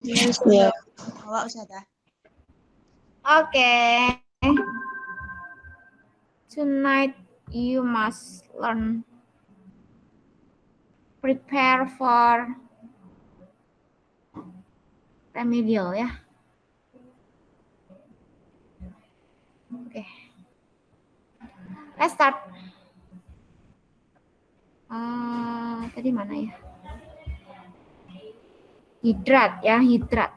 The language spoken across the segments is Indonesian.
Ya. Bawa Ustazah. Oke. Tonight you must learn. Prepare for remedial ya. Oke. Let's start. Tadi mana ya? Hidrat ya, hidrat.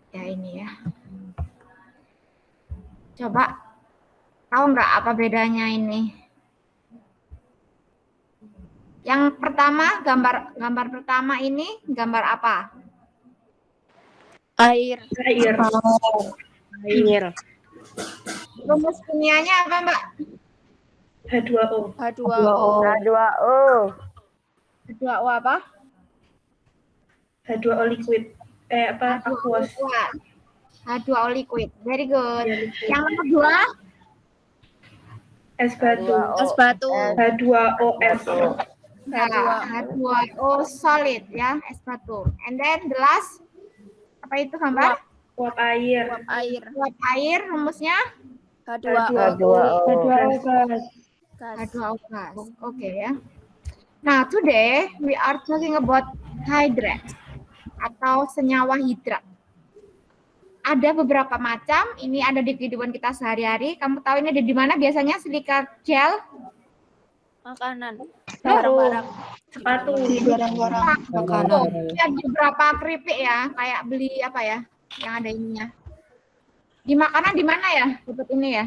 Ya ini ya. Coba tahu nggak apa bedanya ini? Yang pertama, gambar pertama ini gambar apa? Air. Air. Air. Rumus kimianya apa, Mbak? H2O. H2O. H2O. H2O apa? H2O liquid. Aqueous. H2O liquid. Very good. Ya, liquid. Yang kedua, Es batu. Es batu. H2OS. H2O solid ya, es batu. And then the last, apa itu gambar? Uap air. Uap air. Uap air, rumusnya H2O. H2O gas. Oke ya. Nah, today we are talking about hydrates atau senyawa hidrat. Ada beberapa macam, ini ada di kehidupan kita sehari-hari. Kamu tahu ini ada di mana biasanya silika gel? Makanan. Barang-barang. Sepatu. Barang-barang. Makanan. Ya, di beberapa keripik ya, kayak beli apa ya, yang ada ininya. Di makanan di mana ya? Dapat ini ya.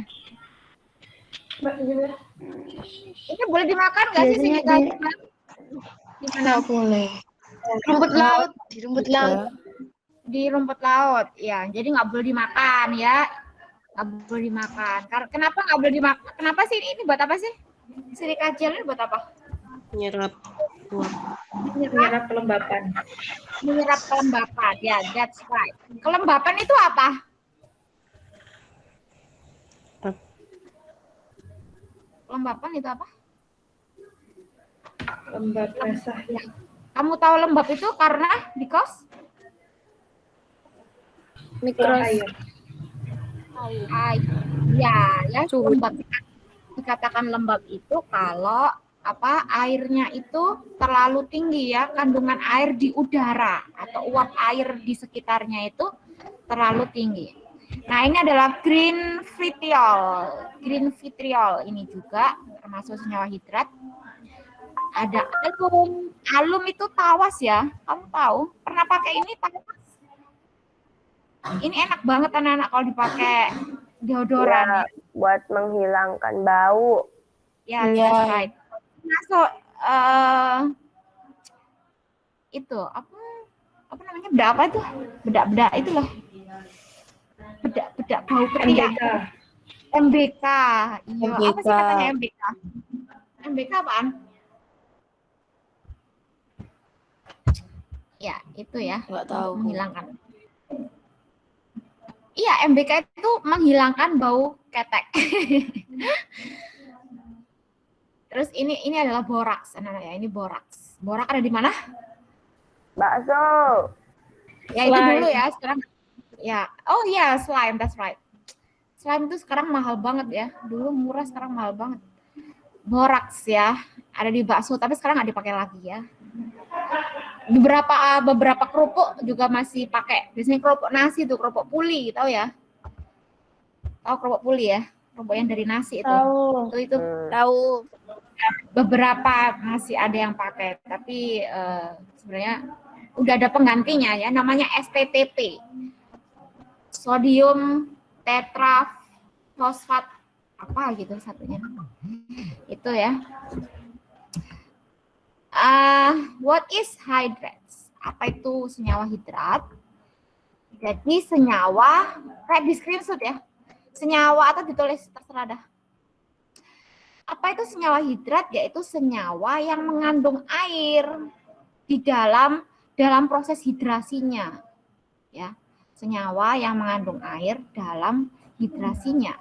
Ini boleh dimakan nggak sih silika gel? Di mana? Boleh. Rumput laut. Di rumput laut. Di rumput laut, ya. Jadi nggak boleh dimakan ya, nggak boleh dimakan. Kenapa nggak boleh dimakan? Kenapa sih ini buat apa sih? Silika gel ini buat apa? Menyerap uap. Menyerap kelembapan. Menyerap kelembapan, ya, that's right. Kelembapan itu apa? Kelembapan itu apa? Lembab basah. Ya. Kamu tahu lembab itu karena because Uap air. air. Ya, lembab. Dikatakan lembab itu kalau apa airnya itu terlalu tinggi ya, kandungan air di udara atau uap air di sekitarnya itu terlalu tinggi. Nah, ini adalah green vitriol. Green vitriol ini juga termasuk senyawa hidrat. Ada alum. Alum itu tawas ya. Kamu tahu? Pernah pakai ini tawas? Ini enak banget anak-anak kalau dipakai deodoran. Ya, buat menghilangkan bau. Ya, that's right. Masuk itu apa namanya? Bedak apa itu? Bedak-bedak itulah. Bedak bau ketiak. MBK. Iya, apa sih katanya MBK? MBK apaan? Ya, itu ya. Nggak tahu. Menghilangkan. Iya, MBK itu menghilangkan bau ketek. Terus ini adalah boraks, anak-anak ya. Ini boraks. Borak ada di mana? Bakso. Ya itu dulu ya. Sekarang ya. Oh iya, slime, that's right. Slime itu sekarang mahal banget ya. Dulu murah, sekarang mahal banget. Boraks ya, ada di bakso, tapi sekarang nggak dipakai lagi ya. Beberapa kerupuk juga masih pakai. Biasanya kerupuk nasi tuh, kerupuk puli, tahu ya? Tahu kerupuk puli ya? Kerupuk yang dari nasi itu. Itu Tahu. beberapa masih ada yang pakai, tapi sebenarnya udah ada penggantinya ya, namanya STTP. Sodium tetrafosfat apa gitu satunya. Itu ya. What is hydrates? Apa itu senyawa hidrat? Jadi senyawa kayak di screenshot ya. Senyawa atau ditulis terserah dah. Apa itu senyawa hidrat? Yaitu senyawa yang mengandung air di dalam proses hidrasinya. Ya, senyawa yang mengandung air dalam hidrasinya.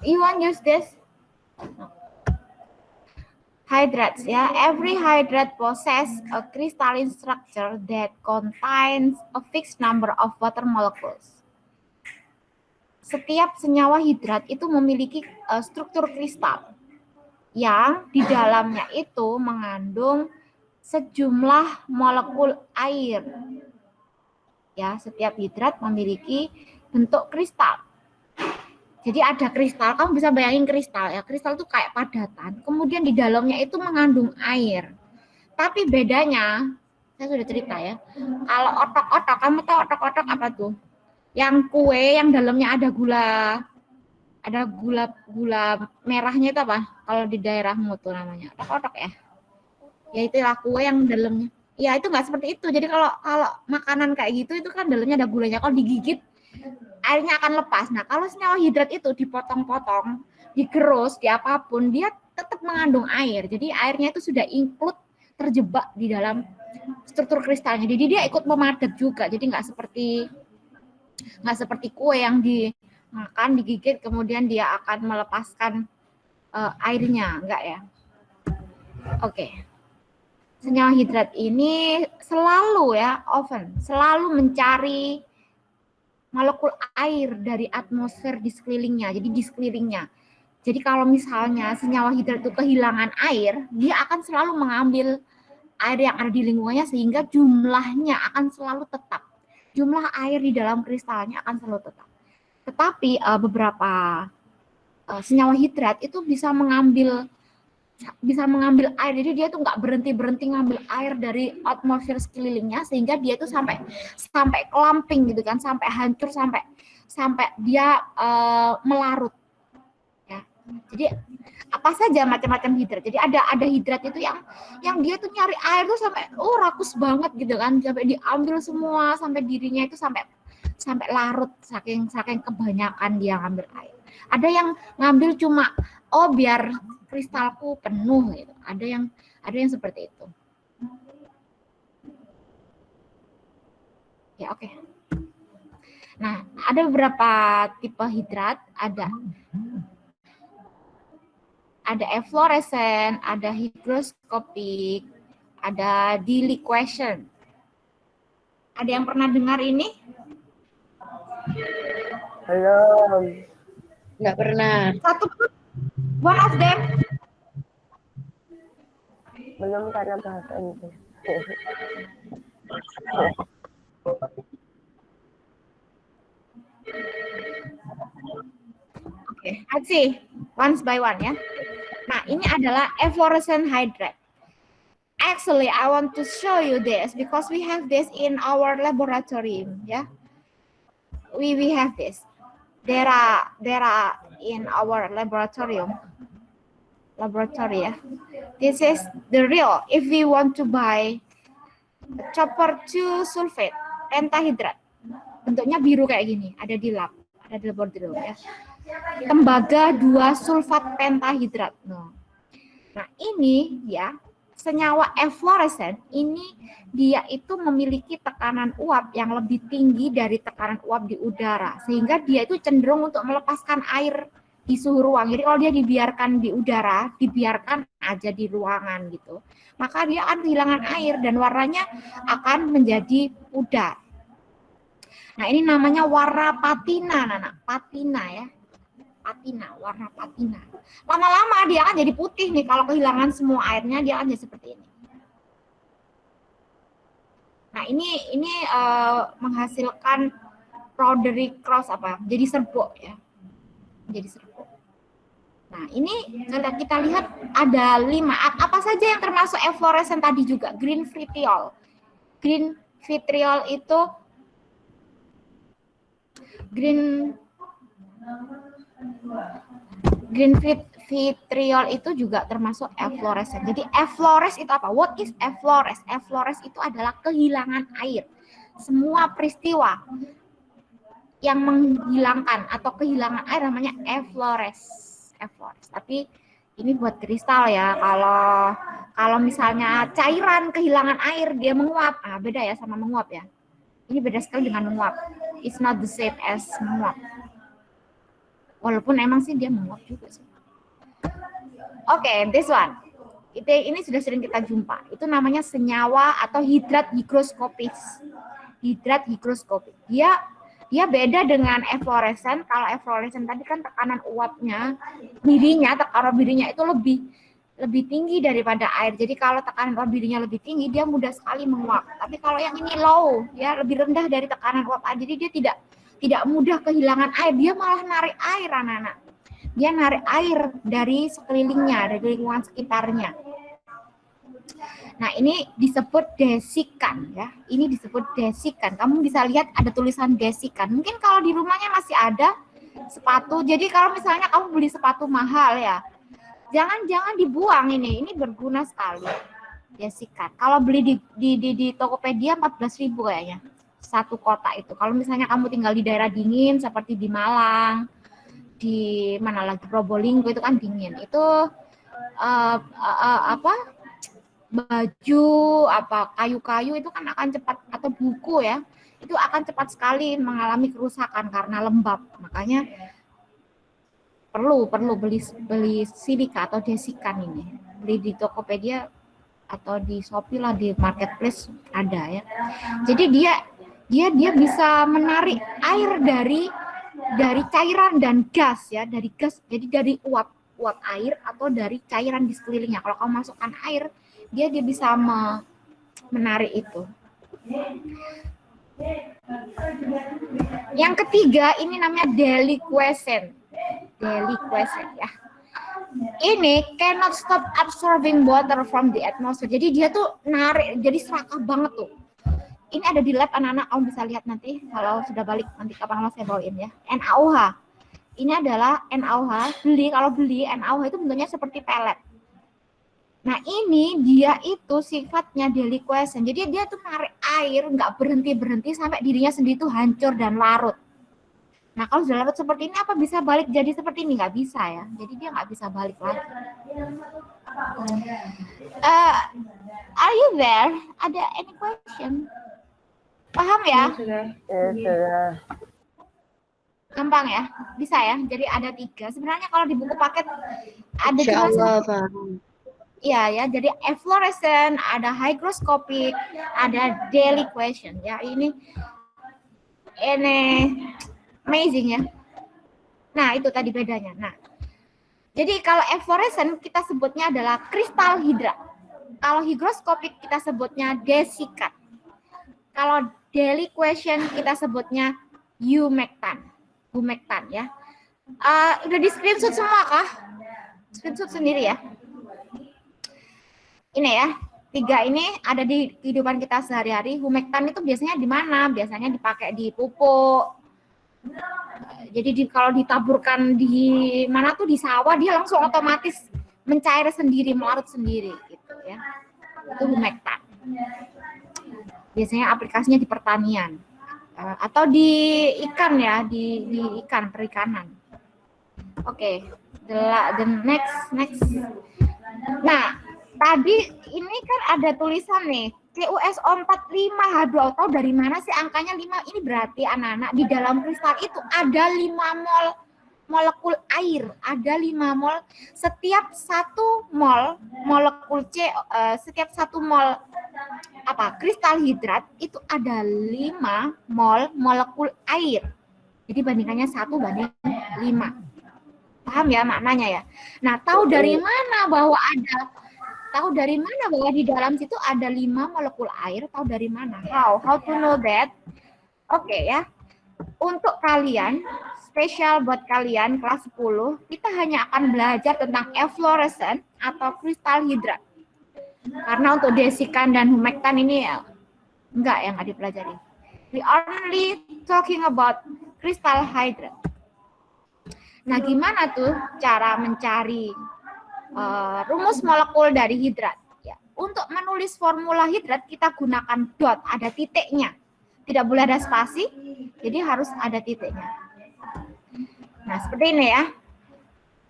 You want use this? Hydrates ya, every hydrate possess a crystalline structure that contains a fixed number of water molecules. Setiap senyawa hidrat itu memiliki struktur kristal yang di dalamnya itu mengandung sejumlah molekul air. Ya, setiap hidrat memiliki bentuk kristal. Jadi ada kristal, kamu bisa bayangin kristal ya. Kristal itu kayak padatan. Kemudian di dalamnya itu mengandung air. Tapi bedanya, saya sudah cerita ya. Kalau otak-otak, kamu tahu otak-otak apa tuh? Yang kue yang dalamnya ada gula merahnya itu apa? Kalau di daerahmu tuh namanya otak-otak ya. Ya itulah kue yang dalamnya. Ya itu nggak seperti itu. Jadi kalau makanan kayak gitu itu kan dalamnya ada gulanya. Kalau digigit airnya akan lepas. Nah, kalau senyawa hidrat itu dipotong-potong, digerus, di apapun, dia tetap mengandung air. Jadi airnya itu sudah include terjebak di dalam struktur kristalnya. Jadi dia ikut memadat juga. Jadi nggak seperti kue yang dimakan, digigit, kemudian dia akan melepaskan airnya, enggak ya? Oke. Senyawa hidrat ini selalu selalu mencari molekul air dari atmosfer di sekelilingnya. Jadi di sekelilingnya. Jadi kalau misalnya senyawa hidrat itu kehilangan air, dia akan selalu mengambil air yang ada di lingkungannya sehingga jumlahnya akan selalu tetap. Jumlah air di dalam kristalnya akan selalu tetap. Tetapi beberapa senyawa hidrat itu bisa mengambil air, jadi dia tuh nggak berhenti ngambil air dari atmosfer sekelilingnya sehingga dia itu sampai clumping gitu kan, sampai hancur, sampai dia melarut ya. Jadi apa saja macam-macam hidrat. Jadi ada hidrat itu yang dia tuh nyari air tuh sampai rakus banget gitu kan, sampai diambil semua, sampai dirinya itu sampai larut saking kebanyakan dia ngambil air. Ada yang ngambil cuma biar kristalku penuh gitu. Ada yang seperti itu. Ya, oke. Nah, ada beberapa tipe hidrat, ada efflorescent, ada hygroscopic, ada deliquescent. Ada yang pernah dengar ini? Belum. Nggak pernah. One of them. Belum karena bahasa Inggris. Oke, let's see. One by one ya. Nah, ini adalah efflorescent hydrate. Actually, I want to show you this because we have this in our laboratory, ya. We have this. There are in our laboratory ya. This is the real. If we want to buy copper 2 sulfate pentahidrat, bentuknya biru kayak gini, ada di laboratorium ya. Tembaga 2 sulfat pentahidrat. Nah, ini ya, senyawa efflorescent ini dia itu memiliki tekanan uap yang lebih tinggi dari tekanan uap di udara, sehingga dia itu cenderung untuk melepaskan air di suhu ruang. Jadi kalau dia dibiarkan di udara, dibiarkan aja di ruangan gitu, maka dia akan kehilangan air dan warnanya akan menjadi pudar. Nah, ini namanya warna patina, patina ya. Patina, warna patina. Lama-lama dia akan jadi putih nih, kalau kehilangan semua airnya dia akan jadi seperti ini. Nah, ini menghasilkan Broderick Cross jadi serbuk ya. Jadi serbuk. Nah, ini kalau kita lihat ada 5. Apa saja yang termasuk efflorescent tadi juga? Green vitriol. Green vitriol itu vitriol itu juga termasuk efflorescent. Jadi efflores itu apa? What is efflores? Efflores itu adalah kehilangan air. Semua peristiwa yang menghilangkan atau kehilangan air namanya efflores. Tapi ini buat kristal ya. Kalau misalnya cairan kehilangan air dia menguap, beda ya sama menguap ya. Ini beda sekali dengan menguap. It's not the same as menguap. Walaupun emang sih dia menguap juga sih. Oke, this one. Ini sudah sering kita jumpa. Itu namanya senyawa atau hidrat higroskopis. Hidrat higroskopik. Dia beda dengan efloresen. Kalau efloresen tadi kan tekanan uapnya, tekanan birunya itu lebih tinggi daripada air. Jadi kalau tekanan uap birunya lebih tinggi, dia mudah sekali menguap. Tapi kalau yang ini low, ya lebih rendah dari tekanan uap air. Jadi dia tidak mudah kehilangan air. Dia malah narik air, anak-anak. Dia narik air dari sekelilingnya, dari lingkungan sekitarnya. Nah, ini disebut desikan ya. Ini disebut desikan. Kamu bisa lihat ada tulisan desikan. Mungkin kalau di rumahnya masih ada sepatu. Jadi kalau misalnya kamu beli sepatu mahal ya, jangan dibuang ini. Ini berguna sekali. Desikan. Kalau beli di Tokopedia 14.000 kayaknya. Satu kotak itu. Kalau misalnya kamu tinggal di daerah dingin seperti di Malang, di mana lagi Probolinggo itu kan dingin. Itu baju kayu-kayu itu kan akan cepat, atau buku ya, itu akan cepat sekali mengalami kerusakan karena lembab. Makanya perlu beli silika atau desikan ini. Beli di Tokopedia atau di Shopee lah, di marketplace ada ya. Jadi dia bisa menarik air dari cairan dan gas ya, dari gas. Jadi dari uap air atau dari cairan di sekelilingnya. Kalau kamu masukkan air, dia bisa menarik itu. Yang ketiga ini namanya deliquescent. Deliquescent ya. Ini cannot stop absorbing water from the atmosphere. Jadi dia tuh narik, jadi serakah banget tuh. Ini ada di lab anak-anak, kamu bisa lihat nanti kalau sudah balik, nanti kapan saya bawain ya. NaOH. Ini adalah NaOH. Kalau beli NaOH itu bentuknya seperti pelet. Nah, ini dia itu sifatnya deliquescent. Jadi dia tuh narik air, nggak berhenti sampai dirinya sendiri tuh hancur dan larut. Nah, kalau sudah larut seperti ini, apa bisa balik jadi seperti ini? Nggak bisa ya. Jadi dia nggak bisa balik lagi. Are you there? Ada any question? Paham ya? Sudah. Gampang ya? Bisa ya? Jadi ada 3. Sebenarnya kalau di buku paket ada Insya cuma Allah, paham. Iya ya, jadi efflorescent, ada hygroscopic, ada deliquescent ya. Ini amazing ya. Nah, itu tadi bedanya. Nah, jadi kalau efflorescent kita sebutnya adalah kristal hidrat. Kalau hygroscopic kita sebutnya desikat. Kalau deliquescent kita sebutnya humectant. Humectant ya. Udah di screenshot semua kah? Screenshot sendiri ya. Ini ya, 3 ini ada di kehidupan kita sehari-hari. Humectant itu biasanya di mana? Biasanya dipakai di pupuk. Jadi kalau ditaburkan di mana tuh, di sawah, dia langsung otomatis mencair sendiri, melarut sendiri gitu ya. Itu humectant. Biasanya aplikasinya di pertanian atau di ikan ya, di ikan, perikanan. Oke, the next. Nah, tadi ini kan ada tulisan nih, CuSO45H2O. Tahu dari mana sih angkanya 5? Ini berarti anak-anak di dalam kristal itu ada 5 mol molekul air. Ada 5 mol. Setiap 1 mol molekul setiap 1 mol kristal hidrat itu ada 5 mol molekul air. Jadi bandingannya 1 banding 5. Paham ya maknanya ya? Nah, tahu dari mana bahwa di dalam situ ada 5 molekul air? Tahu dari mana? How to know that? Oke ya. Untuk kalian, spesial buat kalian kelas 10, kita hanya akan belajar tentang efflorescent atau kristal hidrat. Karena untuk desikan dan humectant ini nggak dipelajari. We only talking about crystal hydrat. Nah, gimana tuh cara mencari rumus molekul dari hidrat? Ya, untuk menulis formula hidrat kita gunakan dot, ada titiknya. Tidak boleh ada spasi, jadi harus ada titiknya. Nah, seperti ini ya.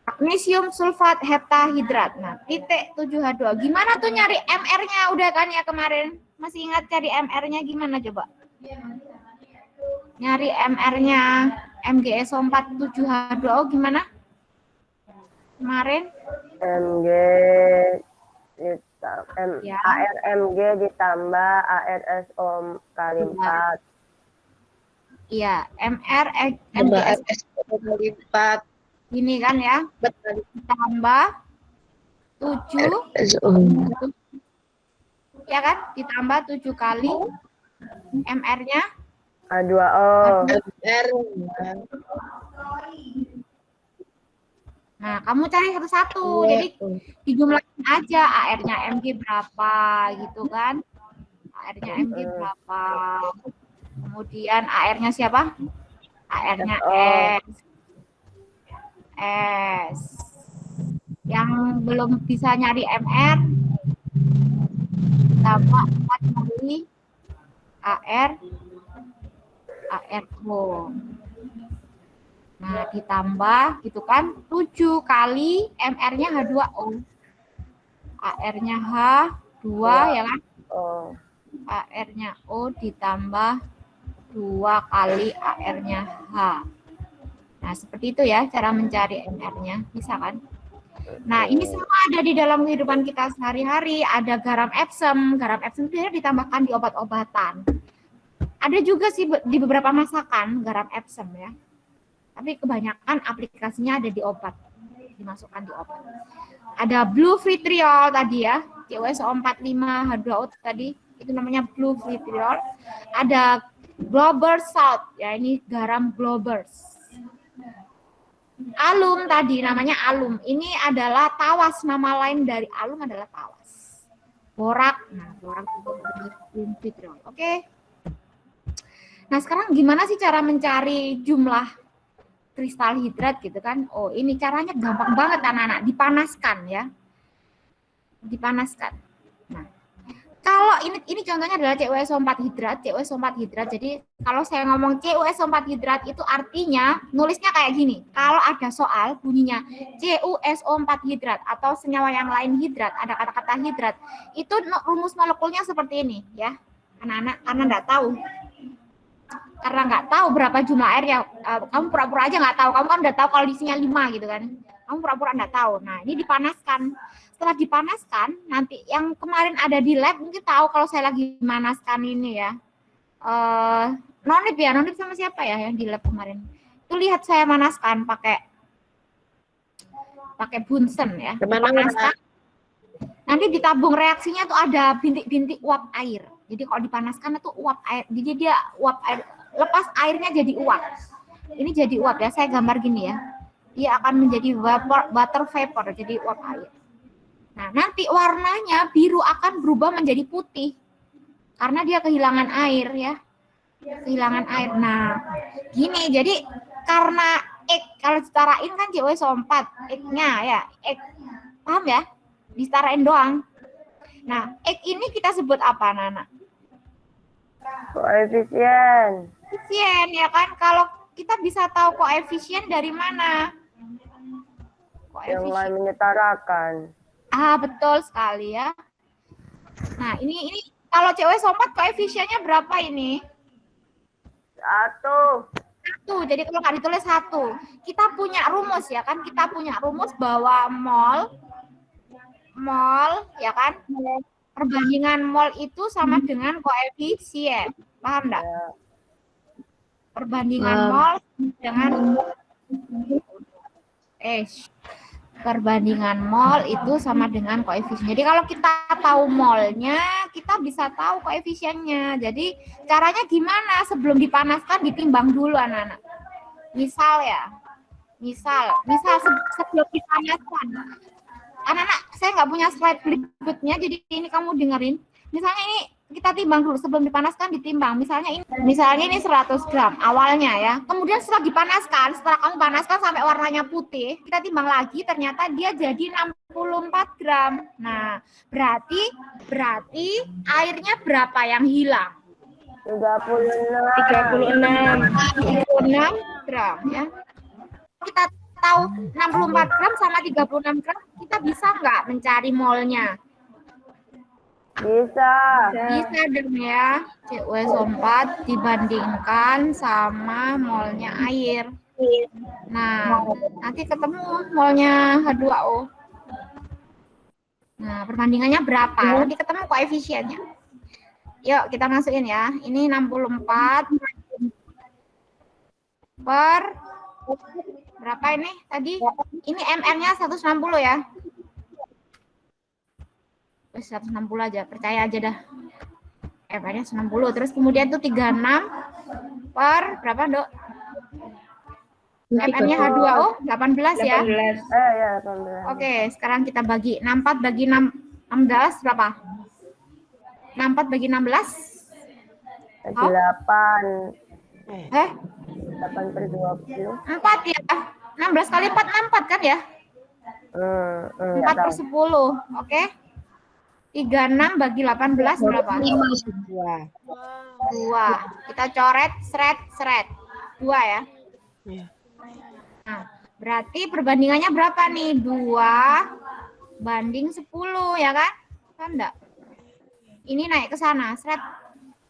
Magnesium sulfat heptahidrat. Nah, titik 7H2. Gimana tuh nyari MR-nya? Udah kan ya kemarin? Masih ingat cari MR-nya gimana coba? Nyari MR-nya MgSO4 7H2O gimana? Kemarin? Mg Ya. ARMG ditambah ARSO kali 4. Iya, MR Tambah MGS RSO kali 4. ini kan ya, Betul. ditambah 7, RSO. ya kan? Ditambah 7 kali MR-nya A2O. MR. Nah, kamu cari satu-satu. Jadi dijumlahin aja AR-nya MG berapa gitu kan. AR-nya MG berapa. Kemudian AR-nya siapa? AR-nya S. S. Yang belum bisa nyari MR tambah 4 kali AR ARO. Nah, ditambah gitu kan 7 kali MR-nya H2O. AR-nya H2 ya kan? Oh. AR-nya O ditambah 2 kali AR-nya H. Nah, seperti itu ya cara mencari MR-nya. Bisa kan? Nah, ini semua ada di dalam kehidupan kita sehari-hari. Ada garam Epsom. Garam Epsom itu ditambahkan di obat-obatan. Ada juga sih di beberapa masakan garam Epsom ya. Tapi kebanyakan aplikasinya ada di obat. Dimasukkan di obat. Ada blue vitriol tadi ya. CuSO45H2O tadi. Itu namanya blue vitriol. Ada Glauber salt. Ya, ini garam Glauber. Alum tadi namanya alum. Ini adalah tawas, nama lain dari alum adalah tawas. Borak, nah borak itu vitriol. Oke. Nah, sekarang gimana sih cara mencari jumlah kristal hidrat gitu kan? Oh, ini caranya gampang banget anak-anak, dipanaskan ya. Dipanaskan. Nah, kalau ini contohnya adalah CuSO4 hidrat, CuSO4 hidrat. Jadi kalau saya ngomong CuSO4 hidrat itu artinya nulisnya kayak gini. Kalau ada soal bunyinya CuSO4 hidrat atau senyawa yang lain hidrat, ada kata-kata hidrat, itu rumus molekulnya seperti ini ya. Anak-anak karena nggak tahu. Karena nggak tahu berapa jumlah air ya, kamu pura-pura aja nggak tahu. Kamu kan udah tahu kalau isinya 5 gitu kan. Kamu pura-pura nggak tahu. Nah, ini dipanaskan. Setelah dipanaskan, nanti yang kemarin ada di lab mungkin tahu kalau saya lagi manaskan ini ya. Nonip ya, Nonip sama siapa ya yang di lab kemarin? Itu lihat saya manaskan pakai Bunsen ya. Dipanaskan. Nanti ditabung reaksinya tuh ada bintik-bintik uap air. Jadi kalau dipanaskan itu uap air. Jadi dia uap air, lepas airnya jadi uap. Ini jadi uap ya, saya gambar gini ya. Dia akan menjadi water vapor, jadi uap air. Nah, nanti warnanya biru akan berubah menjadi putih. Karena dia kehilangan air ya. Kehilangan air. Nah, gini, jadi karena kalau setarain kan CuSO4, X-nya ya, X. Paham ya? Disetarain doang. Nah, X ini kita sebut apa, Nana? Koefisien. Koefisien ya kan? Kalau kita bisa tahu koefisien dari mana? Yang lain menyetarakan. Ah, betul sekali ya. Nah, ini kalau CuSO4 koefisiennya berapa ini? 1. 1. Jadi kalau nggak ditulis 1. Kita punya rumus ya kan? Kita punya rumus bahwa mol ya kan? Perbandingan mol itu sama dengan koefisien. Paham enggak? Perbandingan mol dengan perbandingan mol itu sama dengan koefisien. Jadi kalau kita tahu molnya, kita bisa tahu koefisiennya. Jadi caranya gimana? Sebelum dipanaskan ditimbang dulu anak-anak. Misal sebelum dipanaskan. Anak-anak, saya nggak punya slide berikutnya, jadi ini kamu dengerin. Misalnya ini kita timbang dulu sebelum dipanaskan ditimbang. Misalnya ini 100 gram awalnya ya. Kemudian setelah dipanaskan, setelah kamu panaskan sampai warnanya putih, kita timbang lagi ternyata dia jadi 64 gram. Nah, berarti airnya berapa yang hilang? 36 gram ya. Kita tahu 64 gram sama 36 gram, kita bisa nggak mencari molnya? Bisa dong ya. CuSO4 dibandingkan sama molnya air. Nah, nanti ketemu molnya H2O. Nah, perbandingannya berapa? Nanti ketemu koefisiennya. Yuk, kita masukin ya. Ini 64 per berapa ini tadi? Ini MR-nya 160 ya. 160 aja, percaya aja dah. MR-nya 160. Terus kemudian tuh 36 per berapa, Dok? MR-nya H2O 18 ya. 18. Ya, 18. Oke, sekarang kita bagi 64 bagi 16 berapa? 64 bagi 16? 8. 8 per 20. 4 ya. 16 kali 4, 64 kan ya? 4 per 10, oke. 36 bagi 18 berapa? 2. Kita coret, seret. 2 ya. Nah, berarti perbandingannya berapa nih? 2 banding 10 ya kan? Kan enggak? Ini naik ke sana, seret.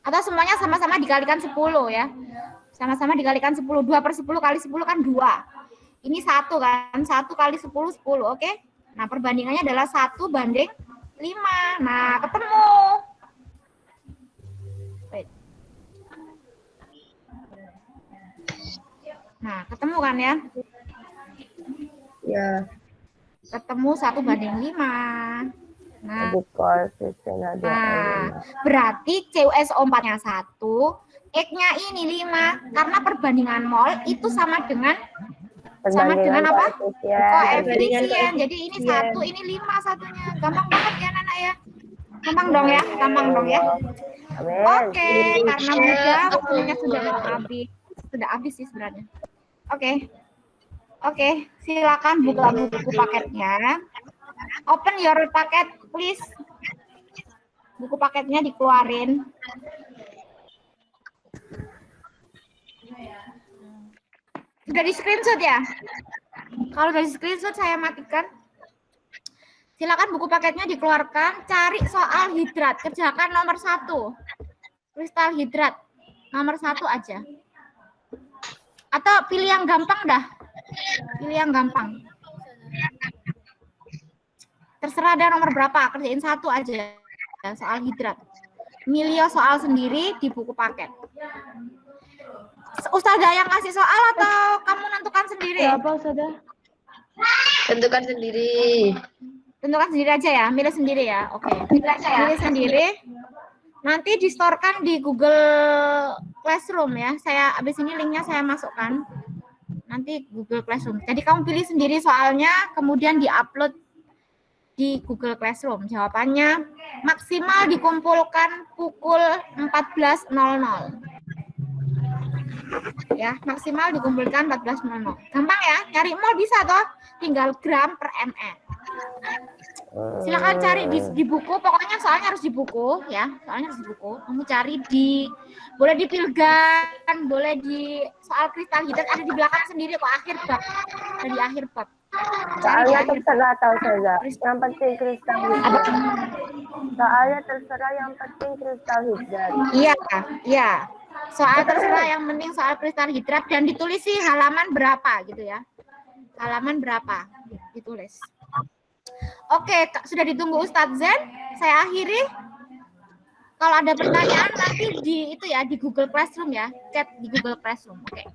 Atau semuanya sama-sama dikalikan 10 ya. Sama-sama dikalikan 10. 2 per 10 kali 10 kan 2. Ini 1 kan? 1 kali 10, 10, oke? Nah, perbandingannya adalah 1 banding 5. Nah, ketemu. Wait. Nah, ketemu kan ya? Ya. Ketemu 1 banding 5. Nah, Jadi koefisien H2O. berarti CuSO4-nya 1, X-nya ini 5. Karena perbandingan mol itu sama dengan apa? Koefisien. Jadi ini 1, ini 5 satunya. Gampang banget ya, Nana ya? Gampang dong ya? Gampang dong ya? Amin. Oke, karena mudah, waktunya sudah mau habis. Sudah habis sih sebenarnya. Oke, silakan buka buku paketnya. Open your packet, please. Buku paketnya dikeluarin. Sudah di screenshot ya? Kalau dari screenshot saya matikan. Silakan buku paketnya dikeluarkan. Cari soal hidrat. Kerjakan nomor 1. Kristal hidrat. Nomor 1 aja. Atau pilih yang gampang dah. Pilih yang gampang. Terserah ada nomor berapa. Kerjain 1 aja. Soal hidrat. Milih soal sendiri di buku paket. Ustazah yang kasih soal atau kamu nentukan sendiri? Apa, Ustazah? Tentukan sendiri. Tentukan sendiri aja ya, milih sendiri ya. Oke. Milih sendiri. Nanti distorkan di Google Classroom ya. Saya abis ini linknya saya masukkan. Nanti Google Classroom. Jadi kamu pilih sendiri soalnya, kemudian diupload di Google Classroom. Jawabannya maksimal dikumpulkan pukul 14.00. Ya, maksimal dikumpulkan 14.00. Gampang ya, cari mol bisa toh, tinggal gram per ml. Silakan cari di buku, pokoknya soalnya harus di buku ya, soalnya harus di buku. Kamu cari boleh di Pilgan, boleh di soal kristal hidrat ada di belakang sendiri kok, akhir bab. Ada di akhir bab. Soalnya terserah tahu saja. Yang penting kristal hidrat. Soalnya terserah yang penting kristal hidrat. Iya. Soal terserah yang penting soal kristal hidrat dan ditulis sih halaman berapa gitu ya. Halaman berapa ditulis. Oke, sudah ditunggu Ustadz Zen. Saya akhiri. Kalau ada pertanyaan nanti di Google Classroom ya, chat di Google Classroom. Oke.